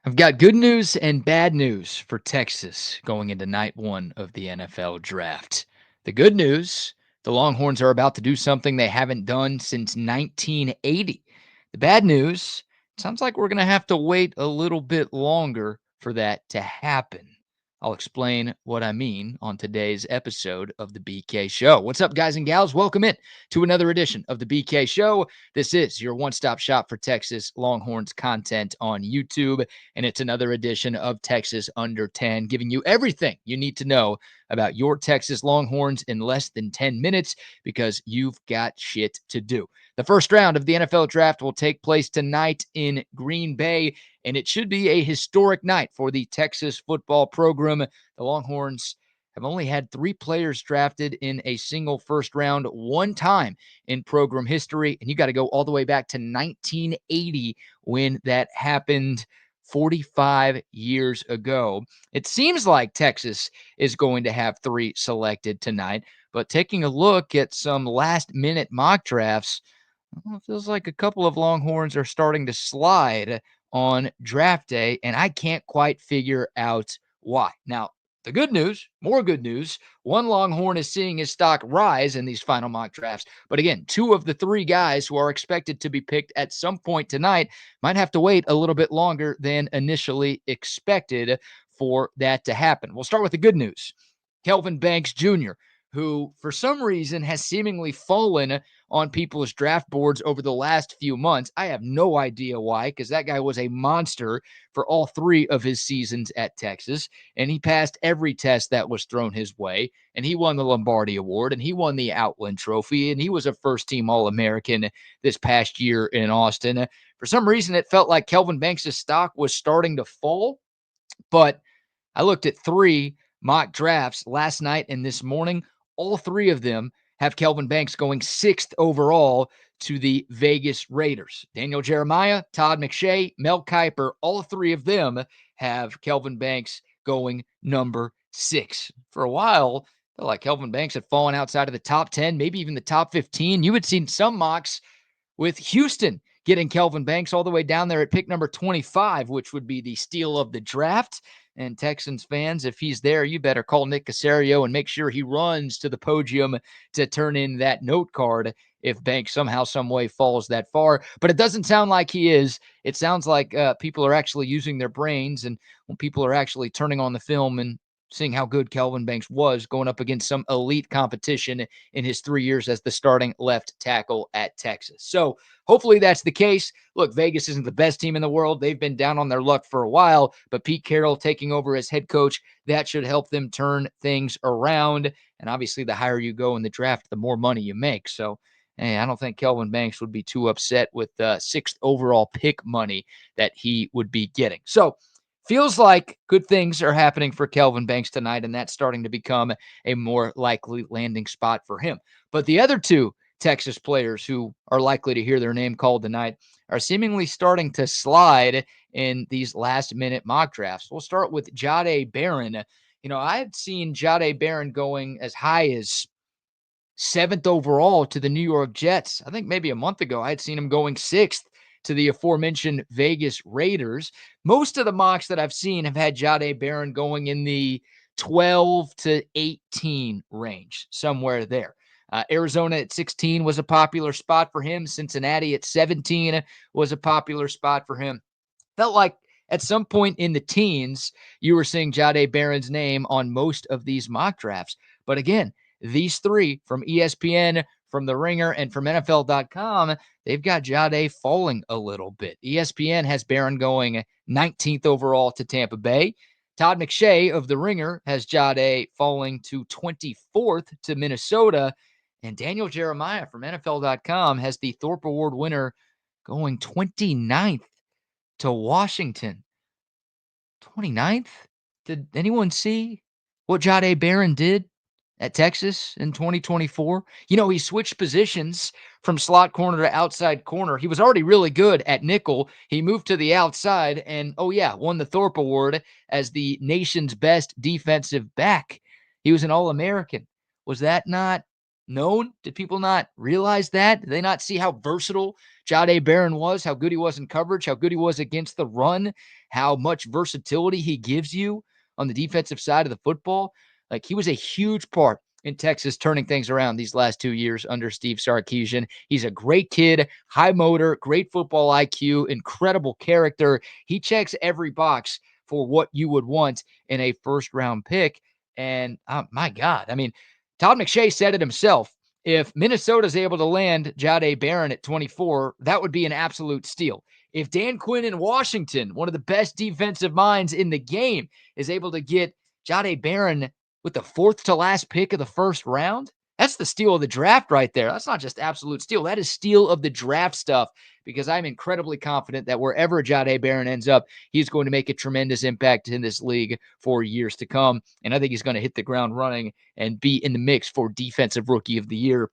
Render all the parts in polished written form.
I've got good news and bad news for Texas going into night one of the NFL draft. The good news, the Longhorns are about to do something they haven't done since 1980. The bad news, sounds like we're going to have to wait a little bit longer for that to happen. I'll explain what I mean on today's episode of the BK Show. What's up, guys and gals? Welcome in to another edition of the BK Show. This is your one-stop shop for Texas Longhorns content on YouTube, and it's another edition of Texas Under 10, giving you everything you need to know about your Texas Longhorns in less than 10 minutes because you've got shit to do. The first round of the NFL draft will take place tonight in Green Bay, and it should be a historic night for the Texas football program. The Longhorns have only had 3 players drafted in a single first round one time in program history, and you got to go all the way back to 1980 when that happened. 45 years ago. It seems like Texas is going to have 3 selected tonight, but taking a look at some last minute mock drafts, well, it feels like a couple of Longhorns are starting to slide on draft day, and I can't quite figure out why. Now, the good news, more good news, one Longhorn is seeing his stock rise in these final mock drafts. But again, 2 of the 3 guys who are expected to be picked at some point tonight might have to wait a little bit longer than initially expected for that to happen. We'll start with the good news. Kelvin Banks Jr., who for some reason has seemingly fallen on people's draft boards over the last few months. I have no idea why, because that guy was a monster for all 3 of his seasons at Texas, and he passed every test that was thrown his way, and he won the Lombardi Award, and he won the Outland Trophy, and he was a first-team All-American this past year in Austin. For some reason, it felt like Kelvin Banks' stock was starting to fall, but I looked at 3 mock drafts last night and this morning. All 3 of them have Kelvin Banks going 6th overall to the Vegas Raiders. Daniel Jeremiah, Todd McShay, Mel Kiper, all 3 of them have Kelvin Banks going number 6. For a while, I felt like Kelvin Banks had fallen outside of the top 10, maybe even the top 15. You had seen some mocks with Houston getting Kelvin Banks all the way down there at pick number 25, which would be the steal of the draft. And Texans fans, if he's there, you better call Nick Caserio and make sure he runs to the podium to turn in that note card if Banks somehow, some way falls that far. But it doesn't sound like he is. It sounds like people are actually using their brains, and when people are actually turning on the film and seeing how good Kelvin Banks was going up against some elite competition in his 3 years as the starting left tackle at Texas. So hopefully that's the case. Look, Vegas isn't the best team in the world. They've been down on their luck for a while, but Pete Carroll taking over as head coach, that should help them turn things around. And obviously, the higher you go in the draft, the more money you make. So, hey, I don't think Kelvin Banks would be too upset with the 6th overall pick money that he would be getting. So, feels like good things are happening for Kelvin Banks tonight, and that's starting to become a more likely landing spot for him. But the other 2 Texas players who are likely to hear their name called tonight are seemingly starting to slide in these last minute mock drafts. We'll start with Jahdae Barron. You know, I had seen Jahdae Barron going as high as 7th overall to the New York Jets. I think maybe a month ago, I had seen him going 6th to the aforementioned Vegas Raiders. Most of the mocks that I've seen have had Jahdae Barron going in the 12 to 18 range, somewhere there. Arizona at 16 was a popular spot for him. Cincinnati at 17 was a popular spot for him. Felt like at some point in the teens, you were seeing Jahdae Barron's name on most of these mock drafts. But again, these 3 from ESPN, from The Ringer, and from NFL.com, they've got Jahdae falling a little bit. ESPN has Barron going 19th overall to Tampa Bay. Todd McShay of The Ringer has Jahdae falling to 24th to Minnesota. And Daniel Jeremiah from NFL.com has the Thorpe Award winner going 29th to Washington. 29th? Did anyone see what Jahdae Barron did at Texas in 2024? You know, he switched positions from slot corner to outside corner. He was already really good at nickel. He moved to the outside and, oh yeah, won the Thorpe Award as the nation's best defensive back. He was an All-American. Was that not known? Did people not realize that? Did they not see how versatile Jahdae Barron was, how good he was in coverage, how good he was against the run, how much versatility he gives you on the defensive side of the football? Like, he was a huge part in Texas turning things around these last 2 years under Steve Sarkisian. He's a great kid, high motor, great football IQ, incredible character. He checks every box for what you would want in a first round pick. And my God, I mean, Todd McShay said it himself. If Minnesota's able to land Jahdae Barron at 24, that would be an absolute steal. If Dan Quinn in Washington, one of the best defensive minds in the game, is able to get Jahdae Barron with the fourth to last pick of the first round, that's the steal of the draft right there. That's not just absolute steal. That is steal of the draft stuff, because I'm incredibly confident that wherever Jahdae Barron ends up, he's going to make a tremendous impact in this league for years to come. And I think he's going to hit the ground running and be in the mix for Defensive Rookie of the Year.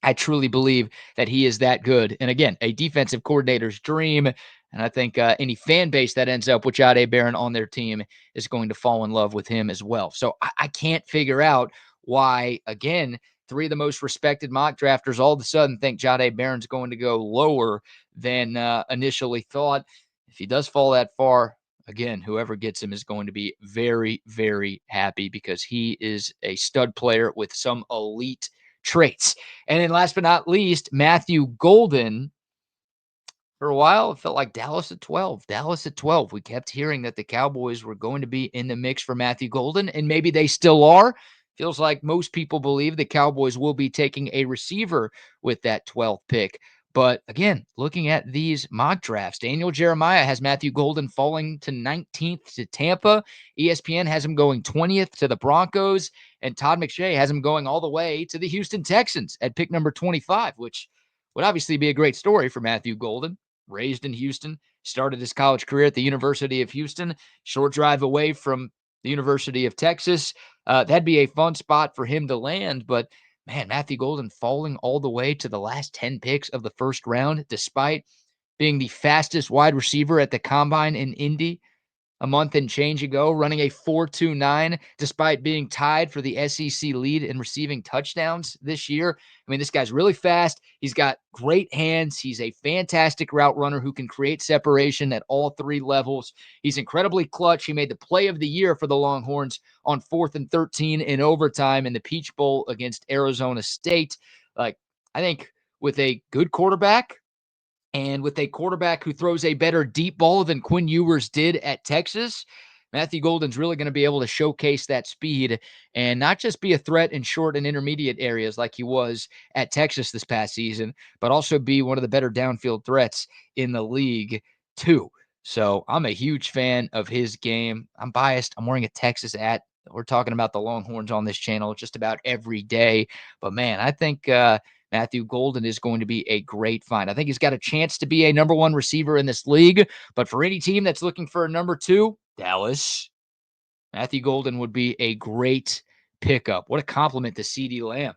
I truly believe that he is that good. And again, a defensive coordinator's dream. And I think any fan base that ends up with Jahdae Barron on their team is going to fall in love with him as well. So I can't figure out why, again, three of the most respected mock drafters all of a sudden think Jahdae Barron's going to go lower than initially thought. If he does fall that far, again, whoever gets him is going to be very, very happy, because he is a stud player with some elite traits. And then last but not least, Matthew Golden. For a while, it felt like Dallas at 12. Dallas at 12. We kept hearing that the Cowboys were going to be in the mix for Matthew Golden, and maybe they still are. Feels like most people believe the Cowboys will be taking a receiver with that 12th pick. But again, looking at these mock drafts, Daniel Jeremiah has Matthew Golden falling to 19th to Tampa. ESPN has him going 20th to the Broncos. And Todd McShay has him going all the way to the Houston Texans at pick number 25, which would obviously be a great story for Matthew Golden. Raised in Houston, started his college career at the University of Houston, short drive away from the University of Texas. That'd be a fun spot for him to land. But man, Matthew Golden falling all the way to the last 10 picks of the first round, despite being the fastest wide receiver at the combine in Indy a month and change ago, running a 4.29, despite being tied for the SEC lead in receiving touchdowns this year. I mean, this guy's really fast. He's got great hands. He's a fantastic route runner who can create separation at all three levels. He's incredibly clutch. He made the play of the year for the Longhorns on 4th and 13 in overtime in the Peach Bowl against Arizona State. Like, I think with a good quarterback, and with a quarterback who throws a better deep ball than Quinn Ewers did at Texas, Matthew Golden's really going to be able to showcase that speed and not just be a threat in short and intermediate areas like he was at Texas this past season, but also be one of the better downfield threats in the league too. So I'm a huge fan of his game. I'm biased. I'm wearing a Texas hat. We're talking about the Longhorns on this channel just about every day. But man, I think Matthew Golden is going to be a great find. I think he's got a chance to be a number one receiver in this league. But for any team that's looking for a number two, Dallas, Matthew Golden would be a great pickup. What a compliment to CeeDee Lamb,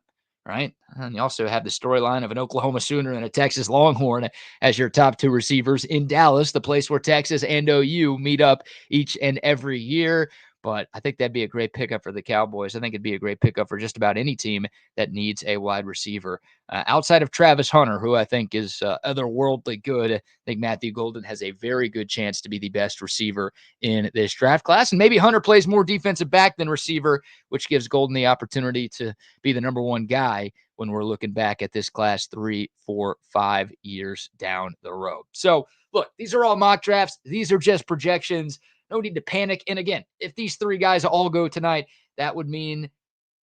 right? And you also have the storyline of an Oklahoma Sooner and a Texas Longhorn as your top two receivers in Dallas, the place where Texas and OU meet up each and every year. But I think that'd be a great pickup for the Cowboys. I think it'd be a great pickup for just about any team that needs a wide receiver. Outside of Travis Hunter, who I think is otherworldly good, I think Matthew Golden has a very good chance to be the best receiver in this draft class. And maybe Hunter plays more defensive back than receiver, which gives Golden the opportunity to be the number one guy when we're looking back at this class 3, 4, 5 years down the road. So, look, these are all mock drafts. These are just projections. No need to panic. And again, if these three guys all go tonight, that would mean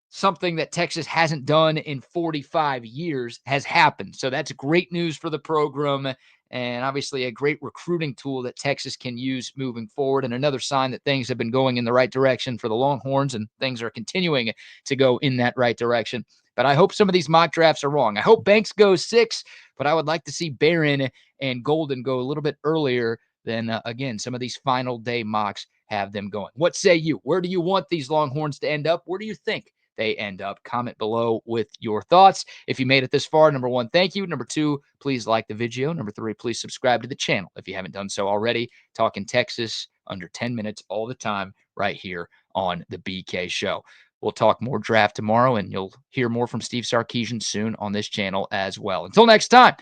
something that Texas hasn't done in 45 years has happened. So that's great news for the program, and obviously a great recruiting tool that Texas can use moving forward, and another sign that things have been going in the right direction for the Longhorns, and things are continuing to go in that right direction. But I hope some of these mock drafts are wrong. I hope Banks goes 6, but I would like to see Barron and Golden go a little bit earlier than, again, some of these final day mocks have them going. What say you? Where do you want these Longhorns to end up? Where do you think they end up? Comment below with your thoughts. If you made it this far, number 1, thank you. Number 2, please like the video. Number 3, please subscribe to the channel if you haven't done so already. Talking Texas under 10 minutes all the time right here on the BK Show. We'll talk more draft tomorrow, and you'll hear more from Steve Sarkisian soon on this channel as well. Until next time,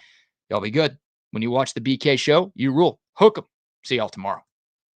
y'all be good. When you watch the BK show, you rule. Hook 'em. See y'all tomorrow.